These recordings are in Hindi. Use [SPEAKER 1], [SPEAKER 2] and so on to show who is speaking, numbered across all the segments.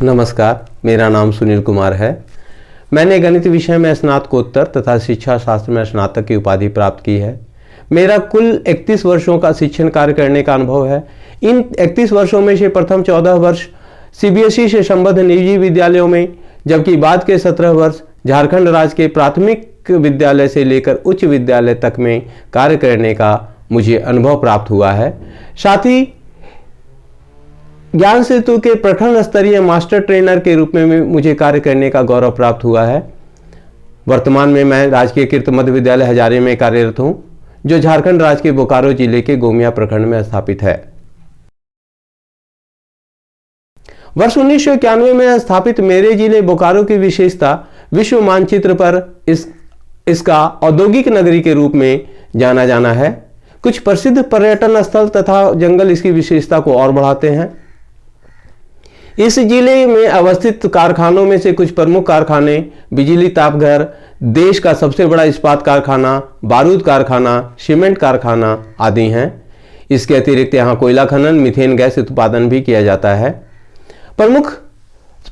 [SPEAKER 1] नमस्कार, मेरा नाम सुनील कुमार है। मैंने गणित विषय में स्नातकोत्तर तथा शिक्षा शास्त्र में स्नातक की उपाधि प्राप्त की है। मेरा कुल 31 वर्षों का शिक्षण कार्य करने का अनुभव है। इन 31 वर्षों में से प्रथम 14 वर्ष सीबीएसई से संबद्ध निजी विद्यालयों में, जबकि बाद के 17 वर्ष झारखंड राज्य के प्राथमिक विद्यालय से लेकर उच्च विद्यालय तक में कार्य करने का मुझे अनुभव प्राप्त हुआ है। साथ ही ज्ञान सेतु के प्रखंड स्तरीय मास्टर ट्रेनर के रूप में मुझे कार्य करने का गौरव प्राप्त हुआ है। वर्तमान में मैं राजकीय कृत मध्य विद्यालय हजारी में कार्यरत हूं, जो झारखंड राज्य के बोकारो जिले के गोमिया प्रखंड में स्थापित है। वर्ष 1991 में स्थापित मेरे जिले बोकारो की विशेषता विश्व मानचित्र पर इसका औद्योगिक नगरी के रूप में जाना जाना है। कुछ प्रसिद्ध पर्यटन स्थल तथा जंगल इसकी विशेषता को और बढ़ाते हैं। इस जिले में अवस्थित कारखानों में से कुछ प्रमुख कारखाने बिजली तापघर, देश का सबसे बड़ा इस्पात कारखाना, बारूद कारखाना, सीमेंट कारखाना आदि हैं। इसके अतिरिक्त यहाँ कोयला खनन, मीथेन गैस उत्पादन भी किया जाता है। प्रमुख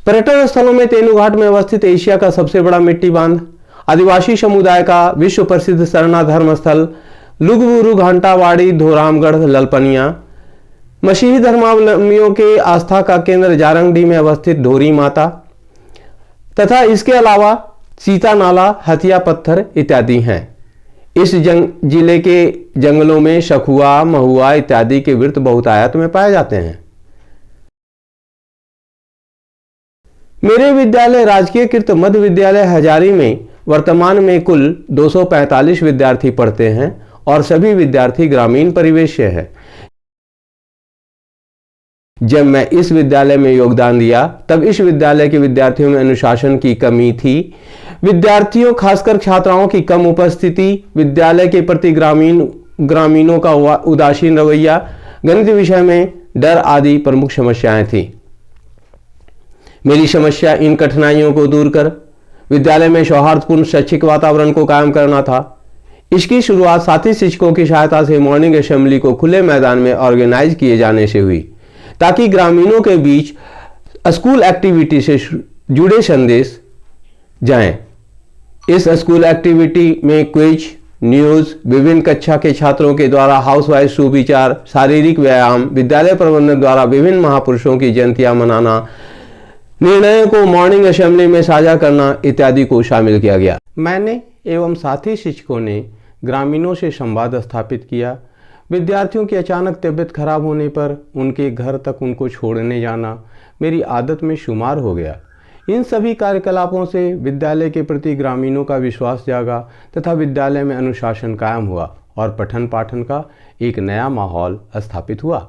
[SPEAKER 1] पर्यटन स्थलों में तेनूघाट में अवस्थित एशिया का सबसे बड़ा मिट्टी बांध, आदिवासी समुदाय का विश्व प्रसिद्ध सरना धर्म स्थल लुगबुरु, घंटावाड़ी, धोरामगढ़, ललपनिया, मसीही धर्मावलंबियों के आस्था का केंद्र जारंगडी में अवस्थित ढोरी माता तथा इसके अलावा सीता नाला, हथिया पत्थर इत्यादि हैं। इस जिले के जंगलों में शखुआ, महुआ इत्यादि के वृत्त बहुतायत में पाए जाते हैं। मेरे विद्यालय राजकीय कृत मध्य विद्यालय हजारी में वर्तमान में कुल 245 विद्यार्थी पढ़ते हैं और सभी विद्यार्थी ग्रामीण परिवेश से हैं। जब मैं इस विद्यालय में योगदान दिया तब इस विद्यालय के विद्यार्थियों में अनुशासन की कमी थी। विद्यार्थियों खासकर छात्राओं की कम उपस्थिति, विद्यालय के प्रति ग्रामीणों का उदासीन रवैया, गणित विषय में डर आदि प्रमुख समस्याएं थी। मेरी समस्या इन कठिनाइयों को दूर कर विद्यालय में सौहार्दपूर्ण शैक्षिक वातावरण को कायम करना था। इसकी शुरुआत साथी शिक्षकों की सहायता से मॉर्निंग असेंबली को खुले मैदान में ऑर्गेनाइज किए जाने से हुई, ताकि ग्रामीणों के बीच स्कूल एक्टिविटी से जुड़े संदेश जाएं। इस स्कूल एक्टिविटी में क्विज, न्यूज, विभिन्न कक्षा के छात्रों के द्वारा हाउसवाइफ सुविचार, शारीरिक व्यायाम, विद्यालय प्रबंधन द्वारा विभिन्न महापुरुषों की जयंतियां मनाना, निर्णयों को मॉर्निंग असेंबली में साझा करना इत्यादि को शामिल किया गया। मैंने एवं साथी शिक्षकों ने ग्रामीणों से संवाद स्थापित किया। विद्यार्थियों की अचानक तबीयत खराब होने पर उनके घर तक उनको छोड़ने जाना मेरी आदत में शुमार हो गया। इन सभी कार्यकलापों से विद्यालय के प्रति ग्रामीणों का विश्वास जागा तथा विद्यालय में अनुशासन कायम हुआ और पठन पाठन का एक नया माहौल स्थापित हुआ।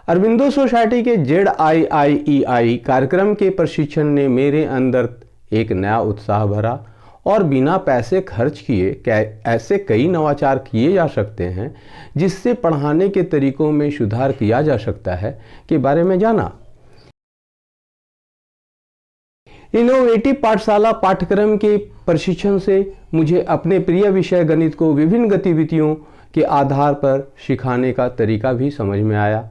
[SPEAKER 1] अरबिंदो सोसाइटी के ZIIEI कार्यक्रम के प्रशिक्षण ने मेरे अंदर एक नया उत्साह भरा और बिना पैसे खर्च किए ऐसे कई नवाचार किए जा सकते हैं जिससे पढ़ाने के तरीकों में सुधार किया जा सकता है के बारे में जाना। इनोवेटिव पाठशाला पाठ्यक्रम के प्रशिक्षण से मुझे अपने प्रिय विषय गणित को विभिन्न गतिविधियों के आधार पर सिखाने का तरीका भी समझ में आया।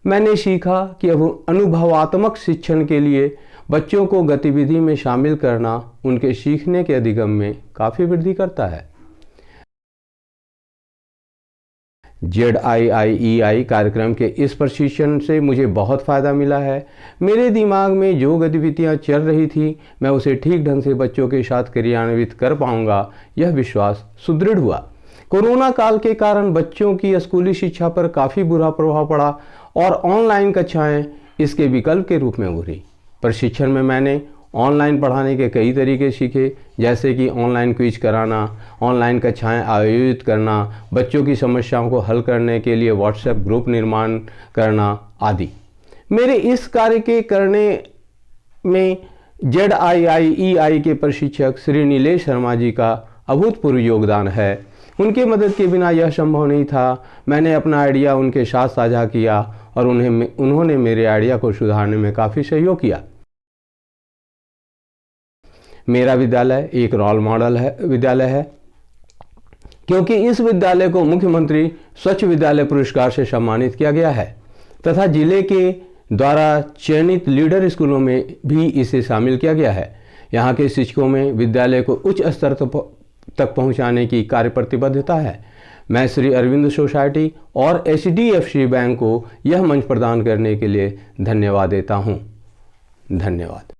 [SPEAKER 1] मैंने सीखा कि अनुभवात्मक शिक्षण के लिए बच्चों को गतिविधि में शामिल करना उनके सीखने के अधिगम में काफ़ी वृद्धि करता है। ZIIEI कार्यक्रम के इस प्रशिक्षण से मुझे बहुत फ़ायदा मिला है। मेरे दिमाग में जो गतिविधियां चल रही थी मैं उसे ठीक ढंग से बच्चों के साथ क्रियान्वित कर पाऊंगा, यह विश्वास सुदृढ़ हुआ। कोरोना काल के कारण बच्चों की स्कूली शिक्षा पर काफ़ी बुरा प्रभाव पड़ा और ऑनलाइन कक्षाएं इसके विकल्प के रूप में उभरी। प्रशिक्षण में मैंने ऑनलाइन पढ़ाने के कई तरीके सीखे, जैसे कि ऑनलाइन क्विज कराना, ऑनलाइन कक्षाएं आयोजित करना, बच्चों की समस्याओं को हल करने के लिए व्हाट्सएप ग्रुप निर्माण करना आदि। मेरे इस कार्य के करने में ZIIEI के प्रशिक्षक श्री नीलेश शर्मा जी का अभूतपूर्व योगदान है। उनकी मदद के बिना यह संभव नहीं था। मैंने अपना आइडिया उनके साथ साझा किया और उन्होंने मेरे आइडिया को सुधारने में काफ़ी सहयोग किया। मेरा विद्यालय एक रोल मॉडल विद्यालय है, क्योंकि इस विद्यालय को मुख्यमंत्री स्वच्छ विद्यालय पुरस्कार से सम्मानित किया गया है तथा जिले के द्वारा चयनित लीडर स्कूलों में भी इसे शामिल किया गया है। यहाँ के शिक्षकों में विद्यालय को उच्च स्तर तक पहुँचाने की कार्य प्रतिबद्धता है। मैं श्री अरविंद सोसाइटी और HDFC बैंक को यह मंच प्रदान करने के लिए धन्यवाद देता हूँ। धन्यवाद।